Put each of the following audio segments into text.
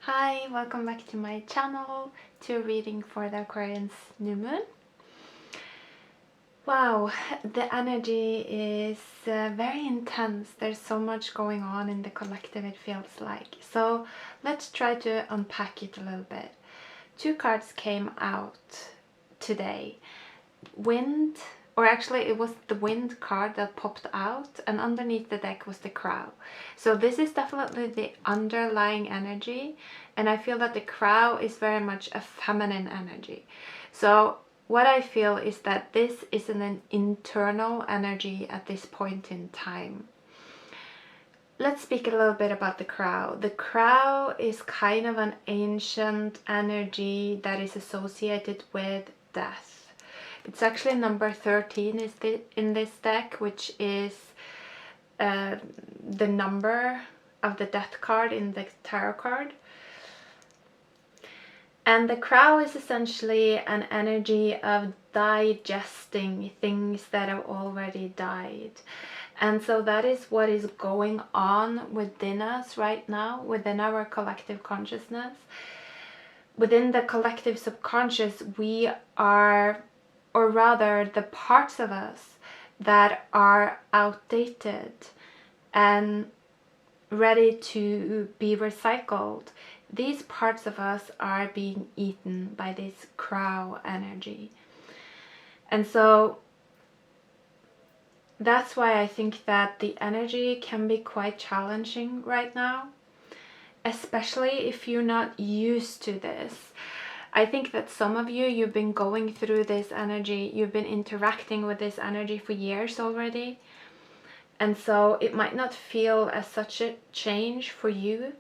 Hi, welcome back to my channel, to a reading for the Aquarius new moon. Wow, the energy is very intense. There's so much going on in the collective, it feels like. So let's try to unpack it a little bit. Two cards came out today. Wind, or actually it was the wind card that popped out, and underneath the deck was the crow. So this is definitely the underlying energy, and I feel that the crow is very much a feminine energy. So what I feel is that this is an internal energy at this point in time. Let's speak a little bit about the crow. The crow is kind of an ancient energy that is associated with death. It's actually number 13 in this deck, which is the number of the death card in the tarot card. And the crow is essentially an energy of digesting things that have already died. And so that is what is going on within us right now, within our collective consciousness. Within the collective subconscious, we are, or rather the parts of us that are outdated and ready to be recycled, these parts of us are being eaten by this crow energy. And so that's why I think that the energy can be quite challenging right now, especially if you're not used to this. I think that some of you've been going through this energy, you've been interacting with this energy for years already. And so it might not feel as such a change for you,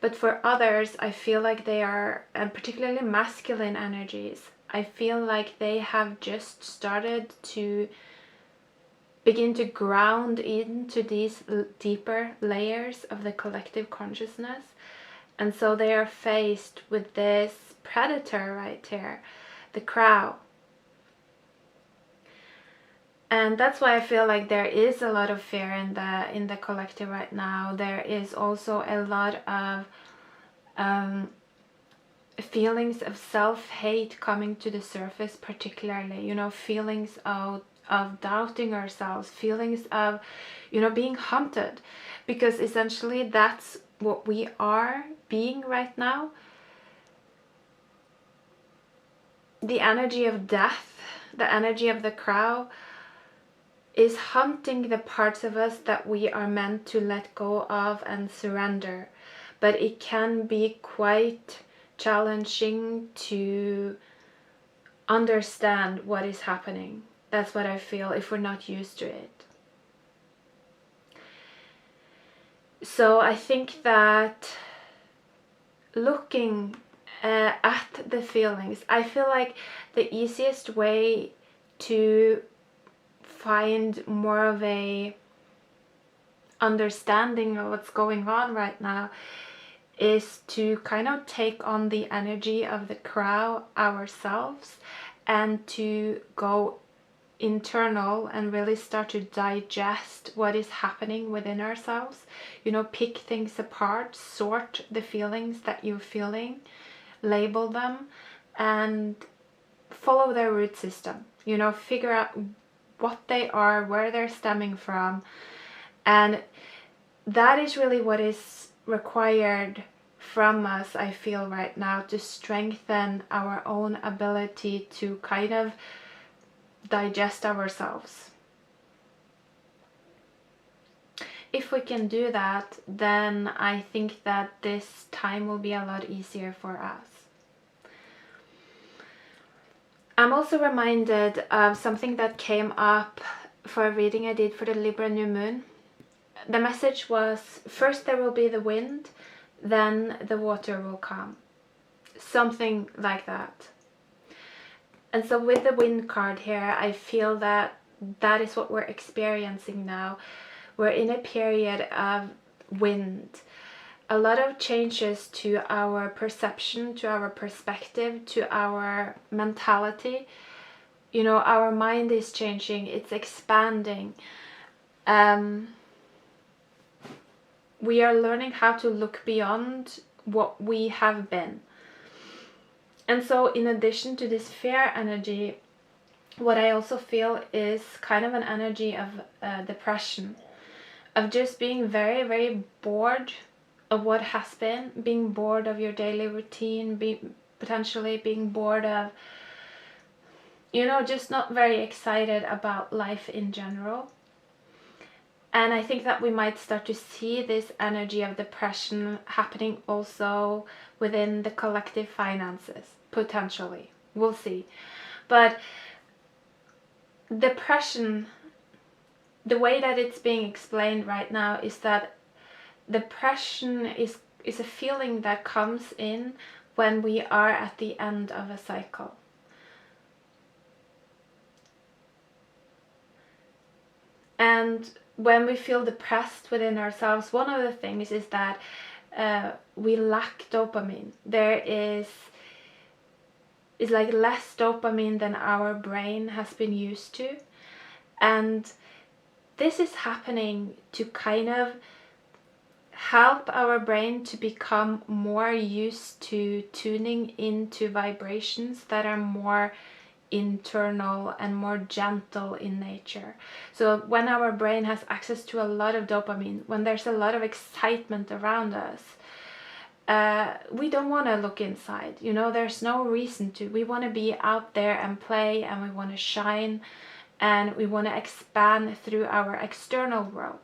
but for others, I feel like they are, and particularly masculine energies, I feel like they have just started to begin to ground into these deeper layers of the collective consciousness. And so they are faced with this predator right here, the crow. And that's why I feel like there is a lot of fear in the collective right now. There is also a lot of feelings of self-hate coming to the surface, particularly, feelings of doubting ourselves, feelings of, being hunted, because essentially that's what we are being right now. The energy of death, the energy of the crow, is hunting the parts of us that we are meant to let go of and surrender. But it can be quite challenging to understand what is happening. That's what I feel, if we're not used to it. So I think that looking at the feelings, I feel like the easiest way to find more of a understanding of what's going on right now is to kind of take on the energy of the crow ourselves and to go internal and really start to digest what is happening within ourselves. Pick things apart, sort the feelings that you're feeling, label them, and follow their root system. Figure out what they are, where they're stemming from. And that is really what is required from us, I feel, right now, to strengthen our own ability to kind of digest ourselves. If we can do that, then I think that this time will be a lot easier for us. I'm also reminded of something that came up for a reading I did for the Libra new moon. The message was, first there will be the wind, then the water will come. Something like that. And so with the wind card here, I feel that that is what we're experiencing now. We're in a period of wind. A lot of changes to our perception, to our perspective, to our mentality. Our mind is changing, it's expanding. We are learning how to look beyond what we have been. And so in addition to this fear energy, what I also feel is kind of an energy of depression, of just being very, very bored of what has been, being bored of your daily routine, potentially being bored of, you know, just not very excited about life in general. And I think that we might start to see this energy of depression happening also within the collective finances, potentially. We'll see. But depression, the way that it's being explained right now is that depression is a feeling that comes in when we are at the end of a cycle. And when we feel depressed within ourselves, one of the things is that we lack dopamine. There is like less dopamine than our brain has been used to. And this is happening to kind of help our brain to become more used to tuning into vibrations that are more internal and more gentle in nature. So when our brain has access to a lot of dopamine, when there's a lot of excitement around us, we don't want to look inside. You know, there's no reason to. We want to be out there and play, and we want to shine, and we want to expand through our external world.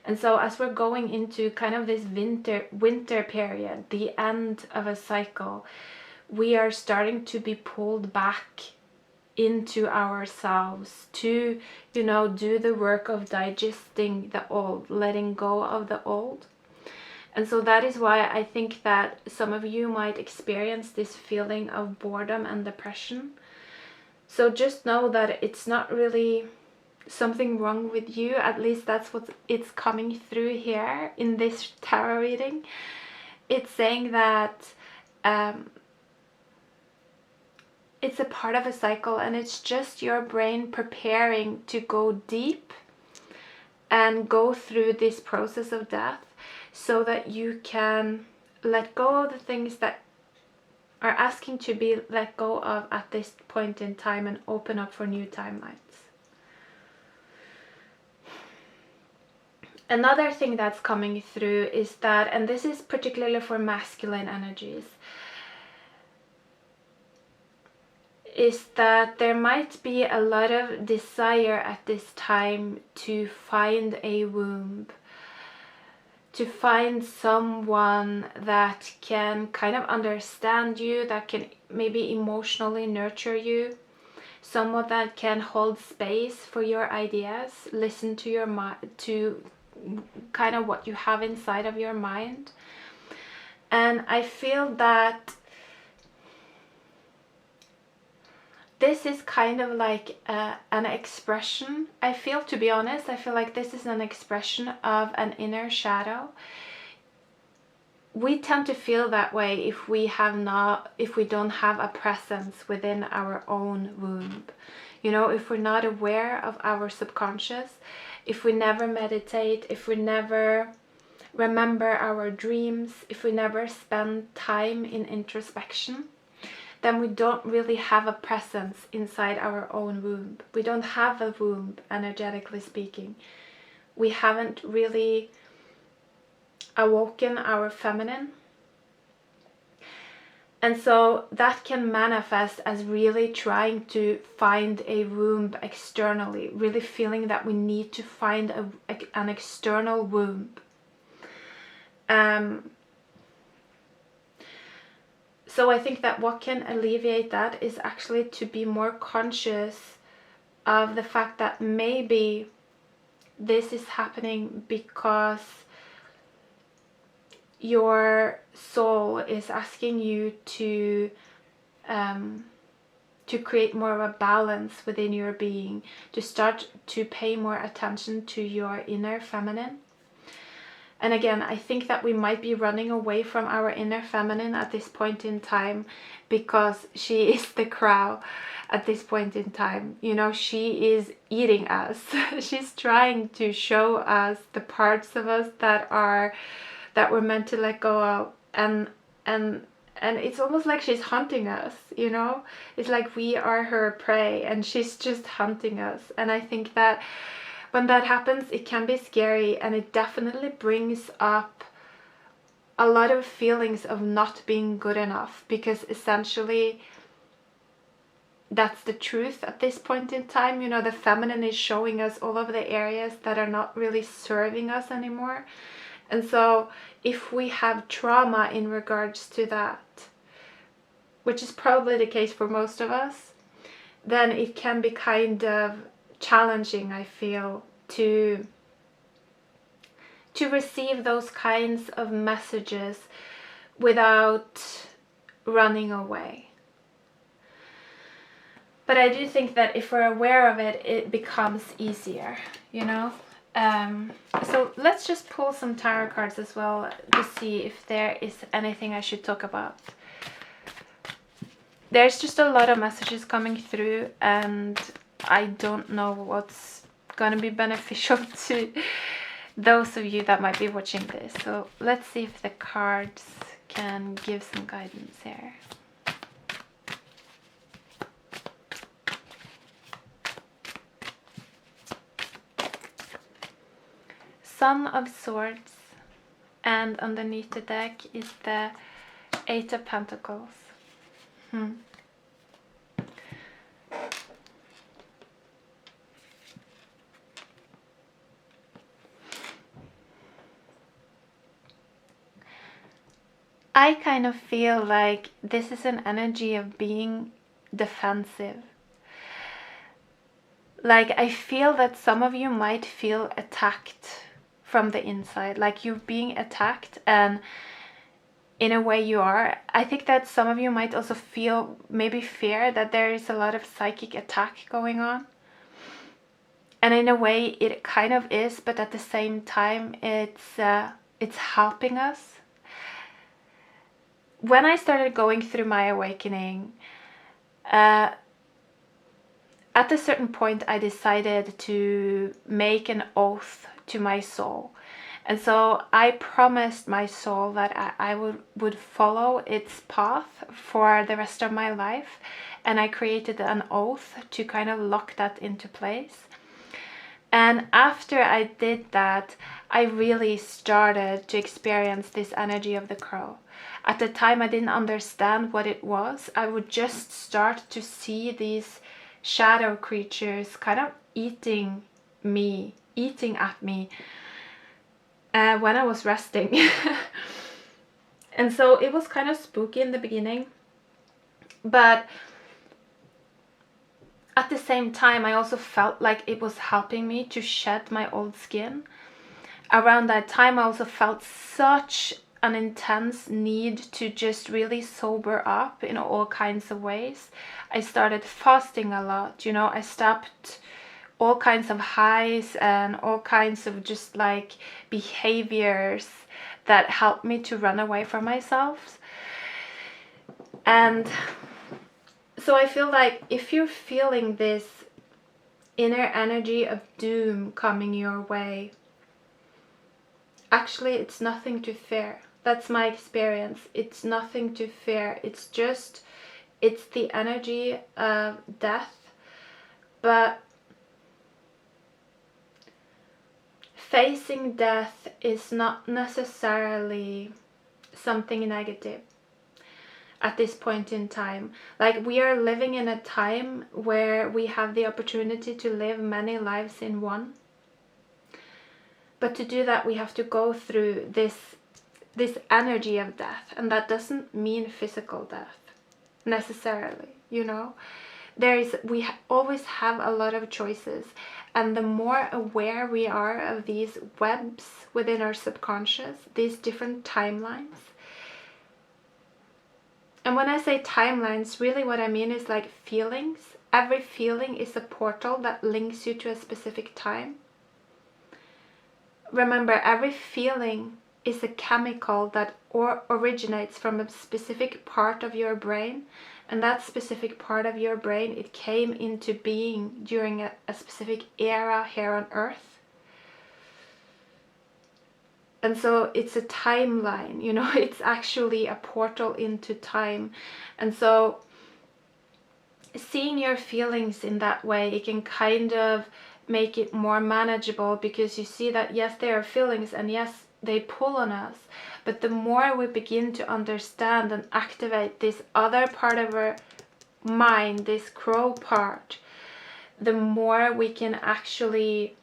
And so as we're going into kind of this winter period, the end of a cycle, we are starting to be pulled back into ourselves to, you know, do the work of digesting the old, letting go of the old. And so that is why I think that some of you might experience this feeling of boredom and depression. So just know that it's not really something wrong with you. At least that's what it's coming through here in this tarot reading. It's saying that it's a part of a cycle, and it's just your brain preparing to go deep and go through this process of death, so that you can let go of the things that are asking to be let go of at this point in time and open up for new timelines. Another thing that's coming through is that, and this is particularly for masculine energies, is that there might be a lot of desire at this time to find a womb, to find someone that can kind of understand you, that can maybe emotionally nurture you, someone that can hold space for your ideas, listen to your mind, to kind of what you have inside of your mind. And I feel that this is kind of like an expression. I feel, to be honest, I feel like this is an expression of an inner shadow. We tend to feel that way if we don't have a presence within our own womb. You know, if we're not aware of our subconscious, if we never meditate, if we never remember our dreams, if we never spend time in introspection, then we don't really have a presence inside our own womb. We don't have a womb, energetically speaking. We haven't really awoken our feminine. And so that can manifest as really trying to find a womb externally, really feeling that we need to find an external womb. So I think that what can alleviate that is actually to be more conscious of the fact that maybe this is happening because your soul is asking you to create more of a balance within your being, to start to pay more attention to your inner feminine. And again, I think that we might be running away from our inner feminine at this point in time because she is the crow at this point in time. You know, she is eating us. She's trying to show us the parts of us that we're meant to let go and and and it's almost like she's hunting us, you know. It's like we are her prey and she's just hunting us. And I think that when that happens, it can be scary, and it definitely brings up a lot of feelings of not being good enough, because essentially that's the truth at this point in time. You know, the feminine is showing us all of the areas that are not really serving us anymore. And so if we have trauma in regards to that, which is probably the case for most of us, then it can be kind of challenging, I feel, to receive those kinds of messages without running away. But I do think that if we're aware of it, it becomes easier, you know? So let's just pull some tarot cards as well to see if there is anything I should talk about. There's just a lot of messages coming through, and I don't know what's gonna be beneficial to those of you that might be watching this. So let's see if the cards can give some guidance here. Son of Swords, and underneath the deck is the Eight of Pentacles. I kind of feel like this is an energy of being defensive. Like, I feel that some of you might feel attacked from the inside, like you're being attacked, and in a way you are. I think that some of you might also feel maybe fear that there is a lot of psychic attack going on. And in a way it kind of is, but at the same time it's helping us. When I started going through my awakening, at a certain point I decided to make an oath to my soul. And so I promised my soul that I would follow its path for the rest of my life. And I created an oath to kind of lock that into place. And after I did that, I really started to experience this energy of the crow. At the time, I didn't understand what it was. I would just start to see these shadow creatures kind of eating at me when I was resting. And so it was kind of spooky in the beginning, but at the same time I also felt like it was helping me to shed my old skin. Around that time I also felt such an intense need to just really sober up in all kinds of ways. I started fasting a lot, you know. I stopped all kinds of highs and all kinds of just like behaviors that helped me to run away from myself. And so I feel like if you're feeling this inner energy of doom coming your way, actually it's nothing to fear. That's my experience. It's nothing to fear. It's the energy of death. But facing death is not necessarily something negative at this point in time. Like, we are living in a time where we have the opportunity to live many lives in one. But to do that, we have to go through this energy of death. And that doesn't mean physical death necessarily, you know. We always have a lot of choices, and the more aware we are of these webs within our subconscious, these different timelines. And when I say timelines, really what I mean is like feelings. Every feeling is a portal that links you to a specific time. Remember, every feeling is a chemical that originates from a specific part of your brain, and that specific part of your brain, it came into being during a specific era here on Earth. And so it's a timeline, you know, it's actually a portal into time. And so seeing your feelings in that way, it can kind of make it more manageable, because you see that yes, they are feelings, and yes, they pull on us. But the more we begin to understand and activate this other part of our mind, this crow part, the more we can actually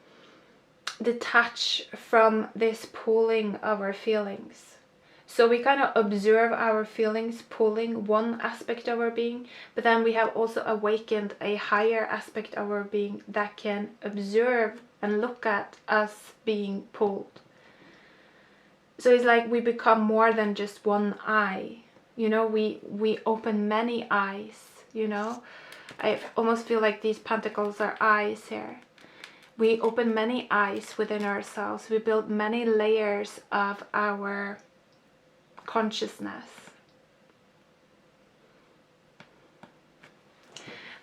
detach from this pulling of our feelings. So we kind of observe our feelings pulling one aspect of our being, but then we have also awakened a higher aspect of our being that can observe and look at us being pulled. So it's like we become more than just one eye, you know, we open many eyes, you know. I almost feel like these pentacles are eyes here. We open many eyes within ourselves. We build many layers of our consciousness.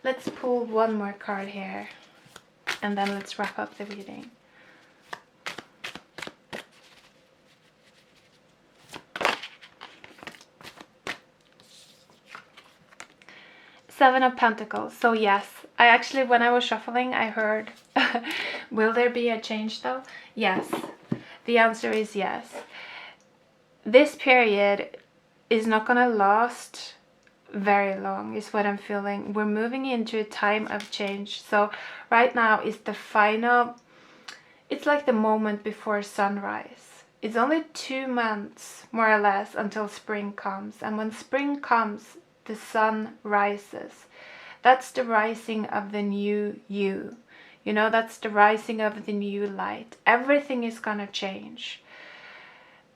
Let's pull one more card here, and then let's wrap up the reading. Seven of Pentacles. So yes, I actually, when I was shuffling, I heard, will there be a change though? Yes. The answer is yes. This period is not going to last very long, is what I'm feeling. We're moving into a time of change. So right now is the final, it's like the moment before sunrise. It's only 2 months, more or less, until spring comes. And when spring comes, the sun rises. That's the rising of the new you. You know, that's the rising of the new light. Everything is gonna change.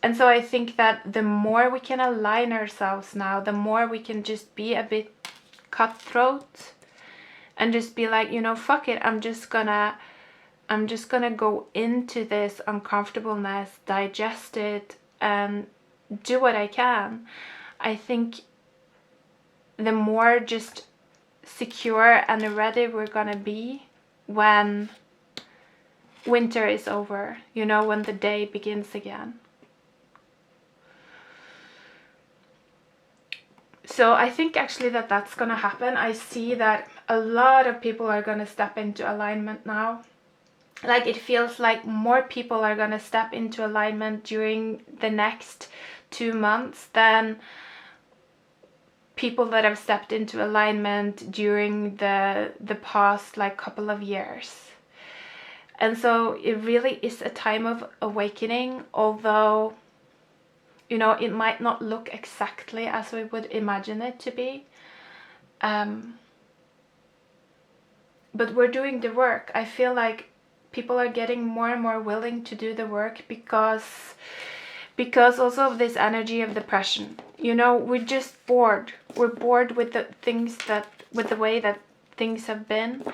And so I think that the more we can align ourselves now, the more we can just be a bit cutthroat and just be like, you know, fuck it, I'm just gonna go into this uncomfortableness, digest it, and do what I can. I think the more just secure and ready we're gonna be when winter is over, you know, when the day begins again. So I think actually that that's gonna happen. I see that a lot of people are gonna step into alignment now. Like, it feels like more people are gonna step into alignment during the next 2 months than people that have stepped into alignment during the past like couple of years. And so it really is a time of awakening, although, you know, it might not look exactly as we would imagine it to be. But we're doing the work. I feel like people are getting more and more willing to do the work because also of this energy of depression. You know, we're just bored. We're bored with the things that, with the way that things have been.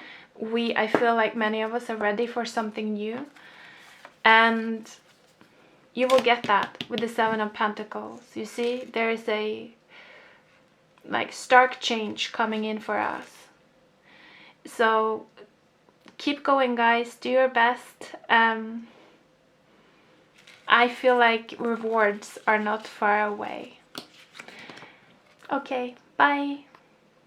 I feel like many of us are ready for something new. And you will get that with the Seven of Pentacles. You see, there is a like stark change coming in for us. So keep going, guys. Do your best. I feel like rewards are not far away. Okay, bye.